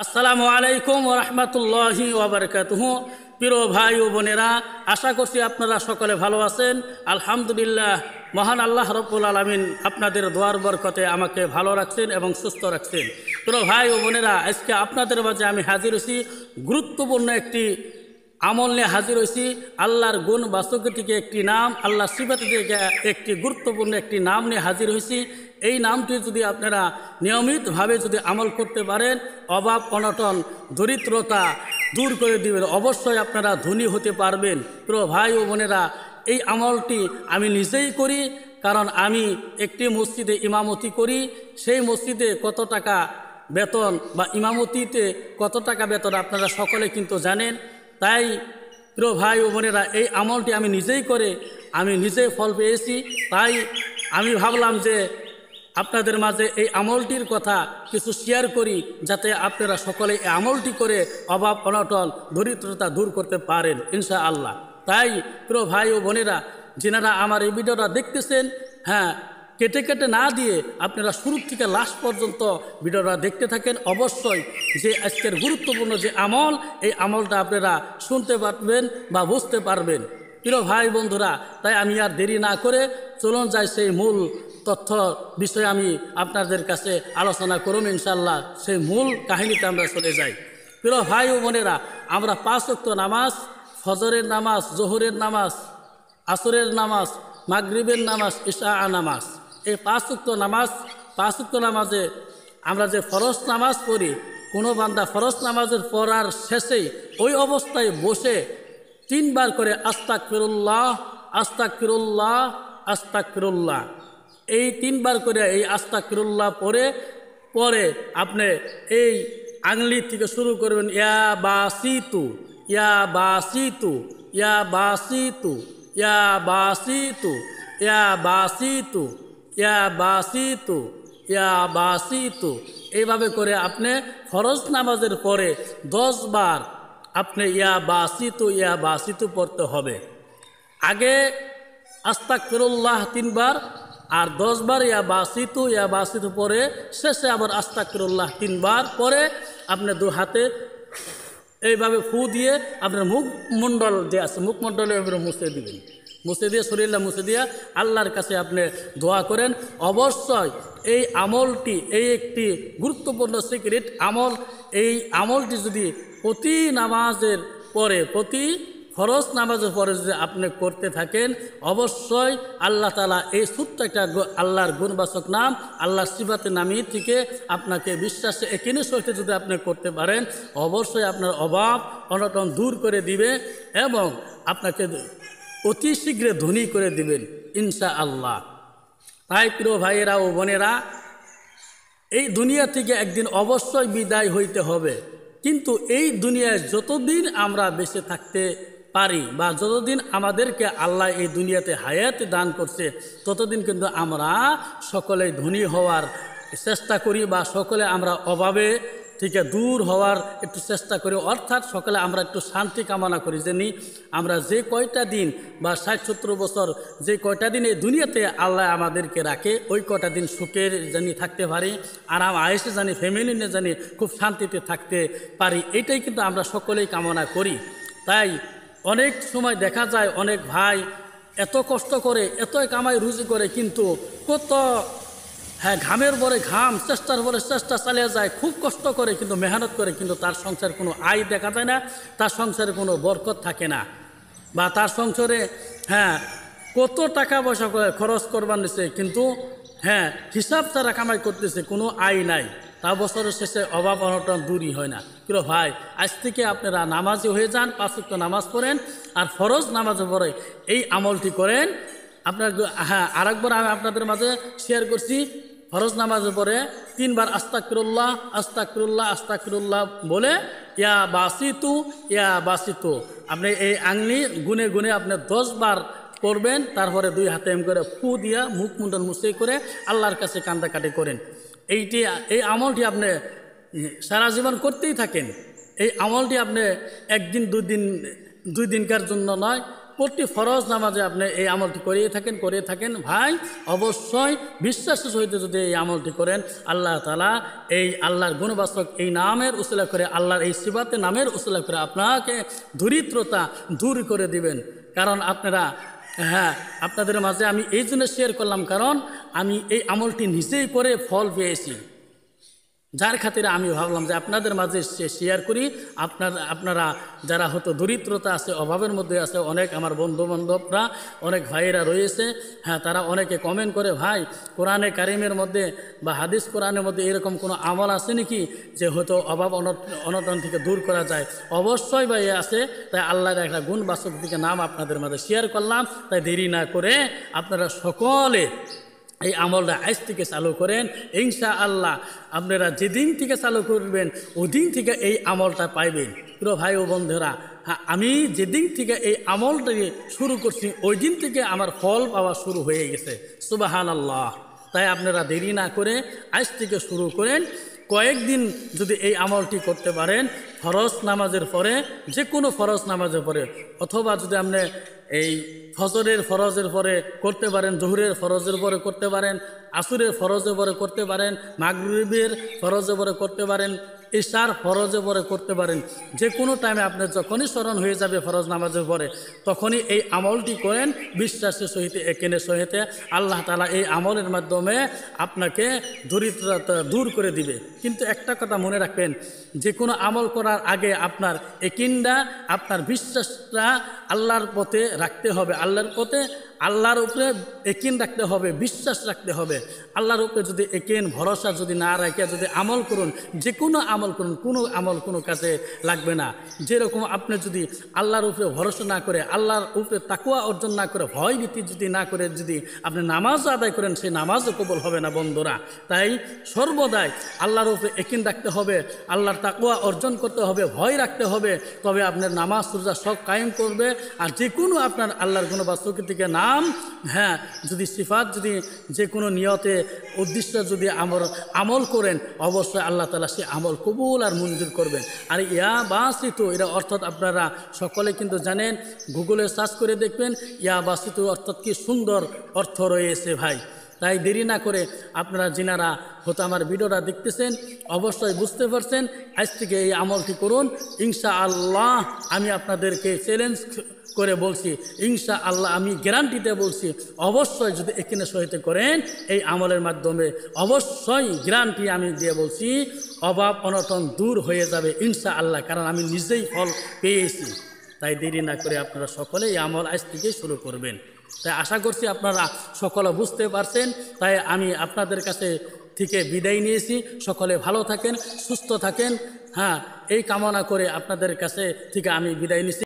আসসালামু আলাইকুম ওয়া রাহমাতুল্লাহি ওয়া বারাকাতুহু। প্রিয় ভাই ও বোনেরা, আশা করছি আপনারা সকলে ভালো আছেন। আলহামদুলিল্লাহ, মহান আল্লাহ রাব্বুল আলামিন আপনাদের দোয়ার বরকতে আমাকে ভালো রাখছেন এবং সুস্থ রাখছেন। প্রিয় ভাই ও বোনেরা, আজকে আপনাদের মাঝে আমি হাজির হয়েছি গুরুত্বপূর্ণ একটি আমল নিয়ে হাজির হয়েছি। আল্লাহর গুণ বাস্তব থেকে একটি নাম, আল্লাহ সিফাত থেকে একটি গুরুত্বপূর্ণ একটি নাম নিয়ে হাজির হয়েছি। এই নামটি যদি আপনারা নিয়মিতভাবে যদি আমল করতে পারেন, অভাব অনটন দরিদ্রতা দূর করে দিবেন, অবশ্যই আপনারা ধনী হতে পারবেন। প্রিয় ভাই ও বোনেরা, এই আমলটি আমি নিজেই করি, কারণ আমি একটি মসজিদে ইমামতি করি। সেই মসজিদে কত টাকা বেতন বা ইমামতিতে কত টাকা বেতন আপনারা সকলে কিন্তু জানেন। তাই প্রিয় ভাই ও বোনেরা, এই আমলটি আমি নিজেই করে আমি নিজেই ফল পেয়েছি। তাই আমি ভাবলাম যে আপনাদের মাঝে এই আমলটির কথা কিছু শেয়ার করি, যাতে আপনারা সকলে এই আমলটি করে অভাব অনটন দরিদ্রতা দূর করতে পারেন ইনশাআল্লাহ। তাই প্রিয় ভাই ও বোনেরা, যিনারা আমার এই ভিডিওটা দেখতেছেন, কেটে কেটে না দিয়ে আপনারা শুরু থেকে লাস্ট পর্যন্ত ভিডিওটা দেখতে থাকেন। অবশ্যই যে আজকের গুরুত্বপূর্ণ যে আমল, এই আমলটা আপনারা শুনতে পারবেন বা বুঝতে পারবেন। প্রিয় ভাই বন্ধুরা, তাই আমি আর দেরি না করে চলুন যাই সেই মূল তথ্য বিষয়ে আমি আপনাদের কাছে আলোচনা করুন ইনশাল্লাহ। সেই মূল কাহিনীতে আমরা চলে যাই। প্রিয় ভাই ও বোনেরা, আমরা 5 ওয়াক্ত নামাজ, ফজরের নামাজ, জোহরের নামাজ, আসরের নামাজ, মাগরিবের নামাজ, ইশা নামাজ, এই 5 ওয়াক্ত নামাজে আমরা যে ফরজ নামাজ পড়ি, কোনো বান্দা ফরজ নামাজের পড়ার শেষেই ওই অবস্থায় বসে 3 বার করে আস্তাগফিরুল্লাহ, আস্তাগফিরুল্লাহ, আস্তাগফিরুল্লাহ, এই 3 বার করে এই আস্তাগফিরুল্লাহ পরে আপনি এই আঙুলি থেকে শুরু করবেন, ইয়া বাসিতু, ইয়া বাসিতু, ইয়া বাসিতু, ইয়া বাসিতু, ইয়া বাসিতু, ইয়া বাসিতু, ইয়া বাসিতু, এইভাবে করে আপনি ফরজ নামাজের পরে 10 বার আপনি ইয়া বাসিতু পড়তে হবে। আগে আস্তাগফিরুল্লাহ 3 বার আর 10 বার ইয়া বাসিতু পরে শেষে আবার আস্তাগফিরুল্লাহ 3 বার পরে আপনি 2 হাতে এইভাবে ফু দিয়ে আপনার মুখমণ্ডল যে আছে, মুখমণ্ডলে এভাবে মুছে দিবেন। মুছে দিয়ে শরীরটা মুছে দিয়ে আল্লাহর কাছে আপনি দোয়া করেন। অবশ্যই এই আমলটি, এই একটি গুরুত্বপূর্ণ সিক্রেট আমল, এই আমলটি যদি প্রতি নামাজের পরে, প্রতি ফরজ নামাজের পরে যদি আপনি করতে থাকেন, অবশ্যই আল্লাহ তাআলা এই ছোট্ট একটা আল্লাহর গুণবাচক নাম, আল্লাহর সিফাতের নামী থেকে আপনাকে বিশ্বাসে একিনের সহিত যদি আপনি করতে পারেন, অবশ্যই আপনার অভাব অনটন দূর করে দিবে এবং আপনাকে অতি শীঘ্রে ধনী করে দিবেন ইনশাআল্লাহ। তাই প্রিয় ভাইয়েরা ও বোনেরা, এই দুনিয়া থেকে একদিন অবশ্যই বিদায় হইতে হবে। কিন্তু এই দুনিয়ায় যতদিন আমরা বেঁচে থাকতে পারি বা যতদিন আমাদেরকে আল্লাহ এই দুনিয়াতে হায়াত দান করছে, ততদিন কিন্তু আমরা সকলেই ধনী হওয়ার চেষ্টা করি বা সকলে আমরা অভাবে থেকে দূর হওয়ার একটু চেষ্টা করি। অর্থাৎ সকলে আমরা একটু শান্তি কামনা করি, জানি আমরা যে কয়টা দিন বা 60-70 বছর যে কয়টা দিন এই দুনিয়াতে আল্লাহ আমাদেরকে রাখে, ওই কয়টা দিন সুখের জানি থাকতে পারি, আরাম আয়েসে জানি, ফ্যামিলি নিয়ে জানি খুব শান্তিতে থাকতে পারি। এটাই কিন্তু আমরা সকলেই কামনা করি। তাই অনেক সময় দেখা যায় অনেক ভাই এত কষ্ট করে, এত কামাই রুজি করে, কিন্তু কত ঘামের পরে ঘাম, চেষ্টার পরে চেষ্টা চালিয়ে যায়, খুব কষ্ট করে, কিন্তু মেহনত করে, কিন্তু তার সংসারে কোনো আয় দেখা যায় না, তার সংসারে কোনো বরকত থাকে না, বা তার সংসারে কত টাকা পয়সা খরচ করবার নিছে, কিন্তু হিসাব ছাড়া কামাই করতেছে, কোনো আয় নাই, তা বছরের শেষে অভাব অনটন দূরই হয় না। প্রিয় ভাই, আজ থেকে আপনারা নামাজি হয়ে যান, 5 ওয়াক্ত নামাজ পড়েন, আর ফরজ নামাজে পড়ে এই আমলটি করেন। আপনার আরেকবার আমি আপনাদের মাঝে শেয়ার করছি, ফরজ নামাজের পরে 3 বার আস্তাগফিরুল্লাহ, আস্তাগফিরুল্লাহ, আস্তাগফিরুল্লাহ বলে ইয়া বাসিতু আপনি এই আঙুলি গুনে গুনে আপনি 10 বার করবেন। তারপরে 2 হাতে এম করে ফু দিয়া মুখমণ্ডল মুছে করে আল্লাহর কাছে কান্দাকাটি করেন। এই আমলটি আপনি সারা জীবন করতেই থাকেন। এই আমলটি আপনি একদিন 2 দিনকার জন্য নয়, প্রতি ফরজ নামাজে আপনি এই আমলটি করে থাকেন ভাই, অবশ্যই বিশ্বাসের সহিত যদি এই আমলটি করেন, আল্লাহ তাআলা এই আল্লাহর গুণবাচক এই নামের উসিলা করে, আল্লাহর এই সিফাতে নামের উসিলা করে আপনাকে দরিদ্রতা দূর করে দিবেন। কারণ আপনারা, হ্যাঁ, আপনাদের মাঝে আমি এই জন্য শেয়ার করলাম, কারণ আমি এই আমলটি নিজেই করে ফল পেয়েছি, যার খাতিরে আমি ভাবলাম যে আপনাদের মাঝে শেয়ার করি। আপনারা যারা হয়তো দরিদ্রতা আছে, অভাবের মধ্যে আছে, অনেক আমার বন্ধুবান্ধবরা, অনেক ভাইয়েরা রয়েছে, হ্যাঁ, তারা অনেকে কমেন্ট করে, ভাই কোরআনে কারিমের মধ্যে বা হাদিস কোরআনের মধ্যে এরকম কোনো আমল আছে নাকি যে হয়তো অভাব অনটন থেকে দূর করা যায়? অবশ্যই ভাই আছে। তাই আল্লাহর একটা গুণবাচক দিকে নাম আপনাদের মাঝে শেয়ার করলাম। তাই দেরি না করে আপনারা সকলে এই আমলটা আজ থেকে চালু করেন। ইনশাআল্লাহ আপনারা যেদিন থেকে চালু করবেন ওই দিন থেকে এই আমলটা পাইবেন। প্রিয় ভাই ও বন্ধুরা, হ্যাঁ, আমি যেদিন থেকে এই আমলটাকে শুরু করছি ওই দিন থেকে আমার ফল পাওয়া শুরু হয়ে গেছে। সুবহানাল্লাহ। তাই আপনারা দেরি না করে আজ থেকে শুরু করেন। কয়েকদিন যদি এই আমলটি করতে পারেন, ফরজ নামাজের পরে, যে কোনো ফরজ নামাজের পরে, অথবা যদি আপনি এই ফজরের ফরজের পরে করতে পারেন, জোহরের ফরজের পরে করতে পারেন, আসরের ফরজের পরে করতে পারেন, মাগরিবের ফরজের পরে করতে পারেন, ইশার ফরজের পরে করতে পারেন। যে কোনো টাইমে আপনার যখনই স্মরণ হয়ে যাবে ফরজ নামাজের পরে, তখনই এই আমলটি করেন বিশ্বাসের সহিত, একেনের সহিত। আল্লাহ তাআলা এই আমলের মাধ্যমে আপনাকে দরিদ্রতা দূর করে দিবে। কিন্তু একটা কথা মনে রাখবেন, যে কোনো আমল করার আগে আপনার একিনটা, আপনার বিশ্বাসটা আল্লাহর পথে রাখতে হবে। আল্লাহর উপরে একিন রাখতে হবে, বিশ্বাস রাখতে হবে। আল্লাহর উপরে যদি একিন ভরসা যদি না রাখে যদি আমল করুন, যে কোনো আমল করুন, কোনো আমল কোনো কাজে লাগবে না। যেরকম আপনি যদি আল্লাহর উপরে ভরসা না করে, আল্লাহর উপরে তাকওয়া অর্জন না করে, ভয় ভীতি যদি না করে যদি আপনি নামাজ আদায় করেন, সেই নামাজও কবুল হবে না বন্ধুরা। তাই সর্বদাই আল্লাহর উপরে একিন রাখতে হবে, আল্লাহর তাকওয়া অর্জন করতে হবে, ভয় রাখতে হবে, তবে আপনার নামাজ রোজা সব কায়েম করবে। আর যে কোনো আপনার আল্লাহর গুণবাচক থেকে নাম, হ্যাঁ, যদি সিফাত, যদি যে কোনো নিয়তে উদ্দেশ্য যদি আমল করেন, অবশ্যই আল্লাহ তাআলা সে আমল কবুল আর মঞ্জুর করবেন। আর ইয়া বাসিতু, এরা অর্থাৎ আপনারা সকলে কিন্তু জানেন, গুগলে সার্চ করে দেখবেন ইয়া বাসিতু অর্থাৎ কি সুন্দর অর্থ রয়েছে ভাই। তাই দেরি না করে আপনারা যিনারা হয়তো আমার ভিডিওটা দেখতেছেন, অবশ্যই বুঝতে পারছেন, আজ থেকে এই আমলটি করুন। ইনশাআল্লাহ আমি আপনাদেরকে চ্যালেঞ্জ করে বলছি, ইনশাআল্লাহ আমি গ্যারান্টিতে বলছি, অবশ্যই যদি এখানে সহিত করেন এই আমলের মাধ্যমে, অবশ্যই গ্যারান্টি আমি দিয়ে বলছি, অভাব অনটন দূর হয়ে যাবে ইনশাআল্লাহ। কারণ আমি নিজেই ফল পেয়েছি। তাই দেরি না করে আপনারা সকলে এই আমল আজ থেকেই শুরু করবেন। তাই আশা করছি আপনারা সকলে বুঝতে পারছেন। তাই আমি আপনাদের কাছে থেকে বিদায় নিয়েছি। সকলে ভালো থাকেন, সুস্থ থাকেন, হ্যাঁ, এই কামনা করে আপনাদের কাছে থেকে আমি বিদায় নিচ্ছি।